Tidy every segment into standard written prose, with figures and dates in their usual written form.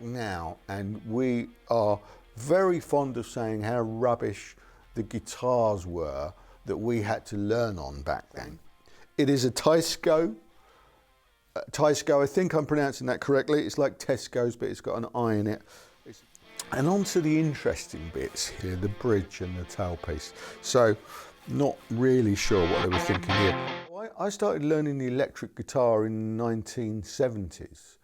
now and we are very fond of saying how rubbish the guitars were that we had to learn on back then. It is a Teisco. Teisco, I think I'm pronouncing that correctly. It's like Tesco's, but it's got an I in it. And on to the interesting bits here, the bridge and the tailpiece. So, not really sure what they were thinking here. I started learning the electric guitar in the 1970s,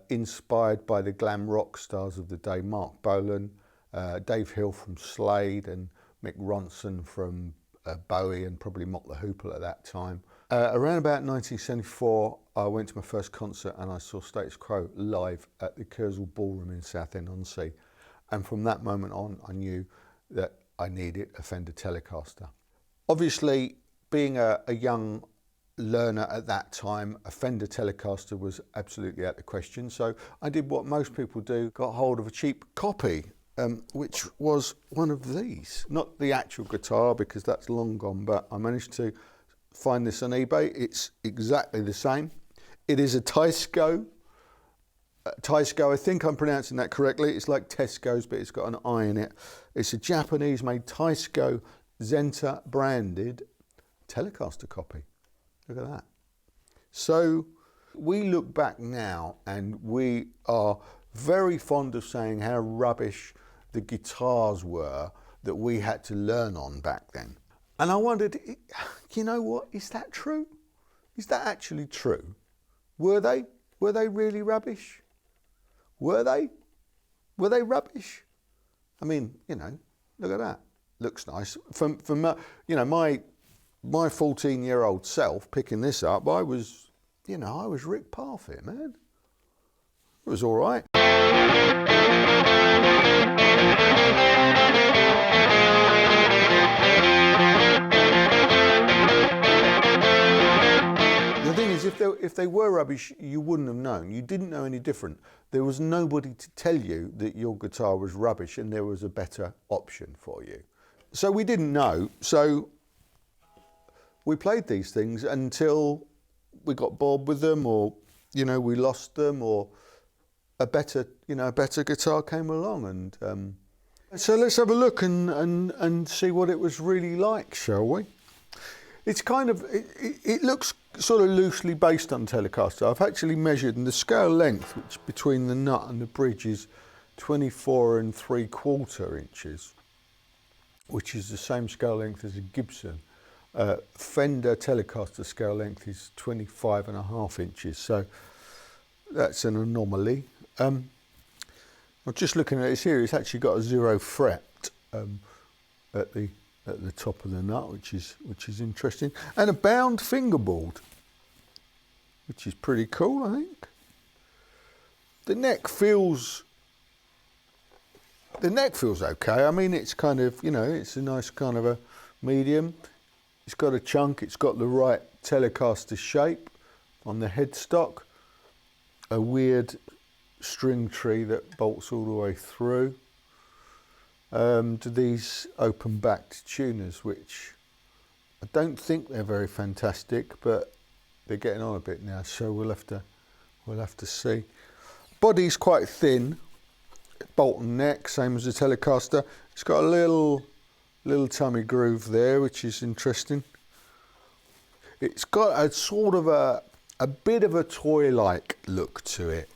inspired by the glam rock stars of the day, Mark Bolan, Dave Hill from Slade, and Mick Ronson from Bowie, and probably Mott the Hoople at that time. Around about 1974, I went to my first concert and I saw Status Quo live at the Kersal Ballroom in Southend-on-Sea. And from that moment on, I knew that I needed a Fender Telecaster. Obviously, being a young learner at that time, a Fender Telecaster was absolutely out of the question. So I did what most people do, got hold of a cheap copy, which was one of these. Not the actual guitar, because that's long gone, but I managed to find this on eBay. It's exactly the same. It is a Teisco. Teisco, I think I'm pronouncing that correctly. It's like Tesco's, but it's got an I in it. It's a Japanese-made Teisco Zenta branded Telecaster copy. Look at that. So we look back now and we are very fond of saying how rubbish the guitars were that we had to learn on back then. And I wondered, you know what, is that true? Is that actually true? Were they really rubbish? Were they? Were they rubbish? I mean, you know, look at that. Looks nice. From you know, my 14-year-old self picking this up, I was Rick Parfitt, man. It was all right. The thing is, if they were rubbish, you wouldn't have known. You didn't know any different. There was nobody to tell you that your guitar was rubbish and there was a better option for you. So we didn't know. So we played these things until we got bored with them, or we lost them, or a better guitar came along. And so let's have a look and see what it was really like, shall we? It's kind of, it looks sort of loosely based on Telecaster. I've actually measured, and the scale length, which between the nut and the bridge is 24 3/4 inches, which is the same scale length as a Gibson. Fender Telecaster scale length is 25.5 inches, so that's an anomaly. I'm just looking at this here. It's actually got a 0 fret at the top of the nut, which is interesting, and a bound fingerboard, which is pretty cool, I think. The neck feels okay. I mean, it's kind of, it's a nice kind of a medium. It's got a chunk. It's got the right Telecaster shape on the headstock. A weird string tree that bolts all the way through. To these open-backed tuners, which I don't think they're very fantastic, but they're getting on a bit now, so we'll have to see. Body's quite thin, Bolton neck, same as the Telecaster. It's got a little tummy groove there, which is interesting. It's got a sort of a bit of a toy-like look to it,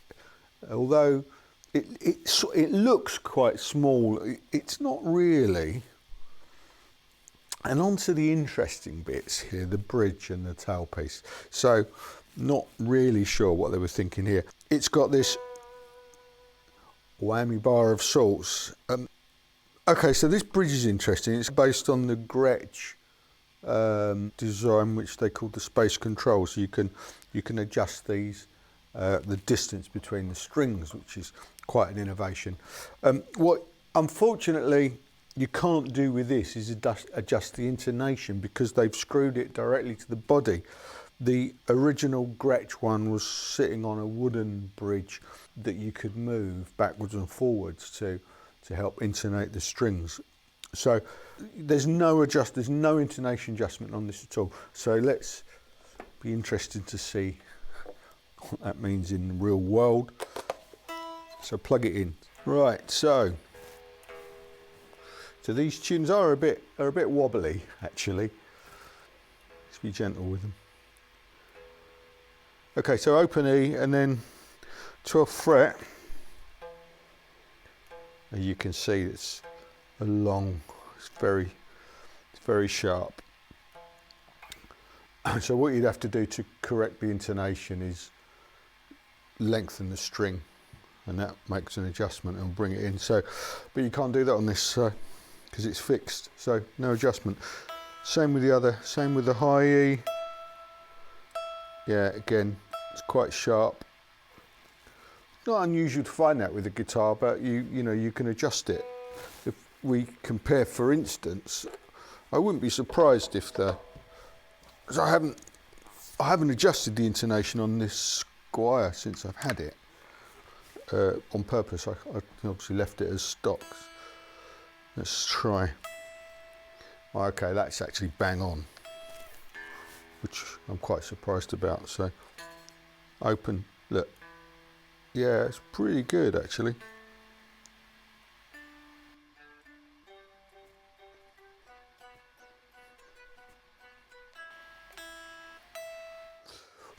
although it looks quite small. It's not really. And on to the interesting bits here, the bridge and the tailpiece. So, not really sure what they were thinking here. It's got this whammy bar of sorts. Okay, so this bridge is interesting. It's based on the Gretsch design, which they call the space control. So you can adjust these, the distance between the strings, which is quite an innovation. What unfortunately you can't do with this is adjust the intonation, because they've screwed it directly to the body. The original Gretsch one was sitting on a wooden bridge that you could move backwards and forwards to help intonate the strings. So there's no intonation adjustment on this at all. So let's be interested to see what that means in the real world. So plug it in. Right, so these tunes are a bit wobbly actually. Let's be gentle with them. Okay, so open E and then 12th fret. As you can see, it's very sharp. So what you'd have to do to correct the intonation is lengthen the string, and that makes an adjustment and bring it in. So, but you can't do that on this because it's fixed, so no adjustment. Same with the other, same with the high E. Yeah, again, it's quite sharp. Not unusual to find that with a guitar, but you know you can adjust it. If we compare, for instance, I wouldn't be surprised if because I haven't adjusted the intonation on this Squier since I've had it on purpose. I obviously left it as stock. Let's try. Okay, that's actually bang on, which I'm quite surprised about. So open, look. Yeah, it's pretty good actually.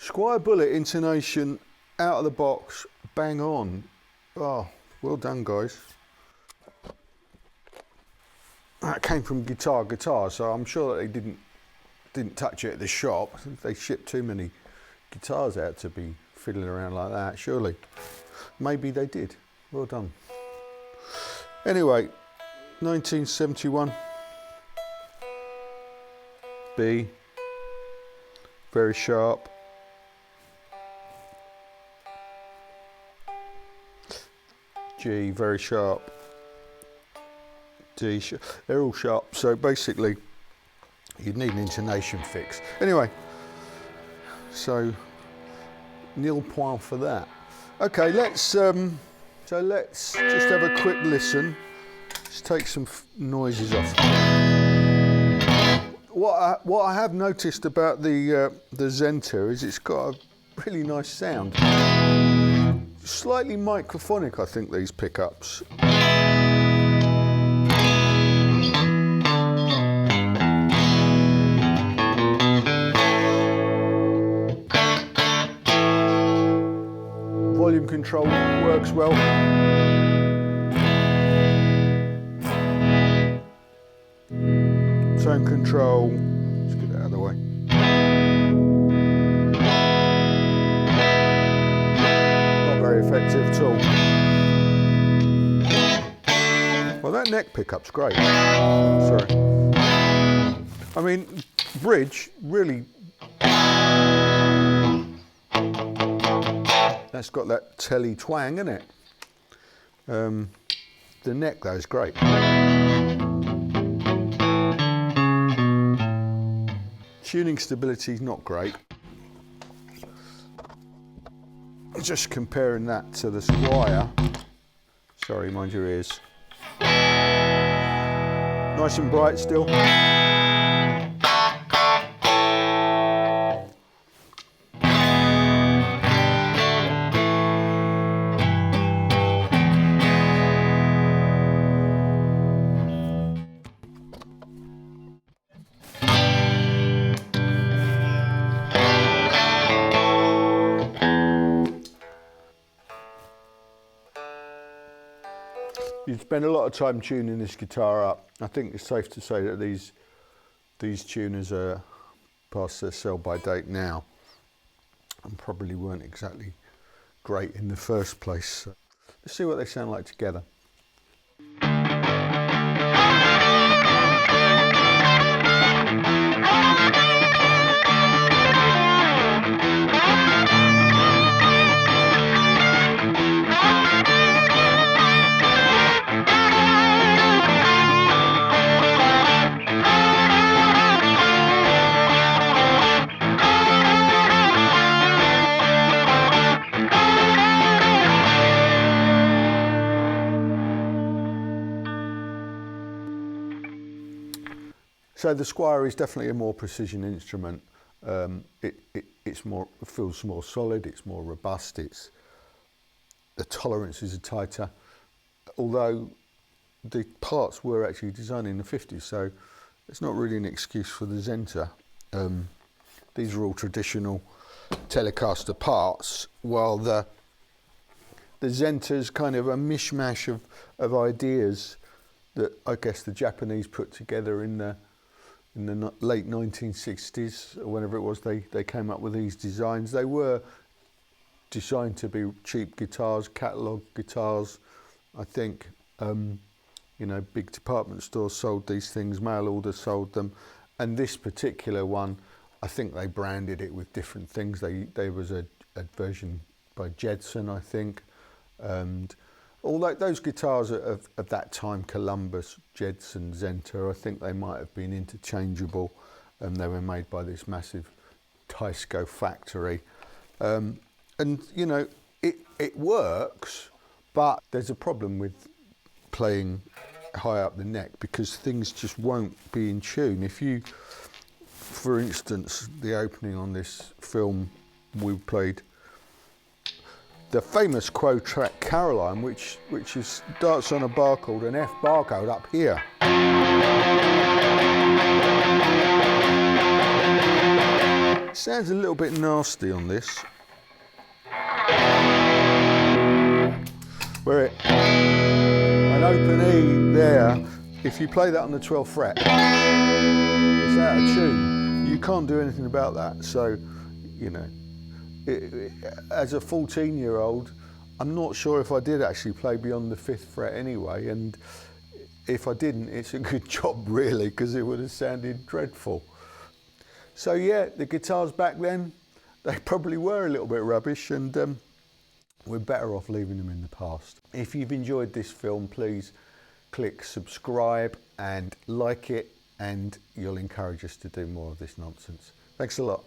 Squier Bullet intonation out of the box, bang on. Oh, well done guys. That came from Guitar, so I'm sure that they didn't touch it at the shop. They shipped too many guitars out to be fiddling around like that, surely. Maybe they did. Well done. Anyway, 1971. B. Very sharp. G, very sharp. D, they're all sharp. So basically, you'd need an intonation fix. Anyway, so nil point for that. Okay, let's just have a quick listen. Let's take some noises off. What I have noticed about the Zenta is it's got a really nice sound. Slightly microphonic, I think, these pickups. Volume control works well. Tone control, let's get that out of the way. Not very effective at all. Well, that neck pickup's great. Sorry. I mean, bridge, really. That's got that telly twang, isn't it? The neck though is great. Tuning stability is not great. Just comparing that to the Squier. Sorry, mind your ears. Nice and bright still. You spend a lot of time tuning this guitar up. I think it's safe to say that these tuners are past their sell-by date now and probably weren't exactly great in the first place. So let's see what they sound like together. So the Squier is definitely a more precision instrument. It feels more solid. It's more robust. the tolerances are tighter, although the parts were actually designed in the 50s, so it's not really an excuse for the Zenta. These are all traditional Telecaster parts, while the Zenta's kind of a mishmash of ideas that I guess the Japanese put together in the late 1960s, or whenever it was they came up with these designs. They were designed to be cheap guitars, Catalogue guitars. I think you know, big department stores sold these things, mail order sold them, and this particular one, I think they branded it with different things. There was a version by Jedson, I think, and all those guitars of that time, Columbus, Jedson, Zenta, I think they might have been interchangeable, and they were made by this massive Teisco factory. And you know, it works, but there's a problem with playing high up the neck because things just won't be in tune. If you, for instance, the opening on this film, we played the famous Quo track Caroline, which starts on a bar called an F barcode up here. Sounds a little bit nasty on this. Where an open E there, if you play that on the 12th fret, it's out of tune. You can't do anything about that. So, you know, as a 14-year-old, I'm not sure if I did actually play beyond the 5th fret anyway, and if I didn't, it's a good job really, because it would have sounded dreadful. So yeah, the guitars back then, they probably were a little bit rubbish, and we're better off leaving them in the past. If you've enjoyed this film, please click subscribe and like it, and you'll encourage us to do more of this nonsense. Thanks a lot.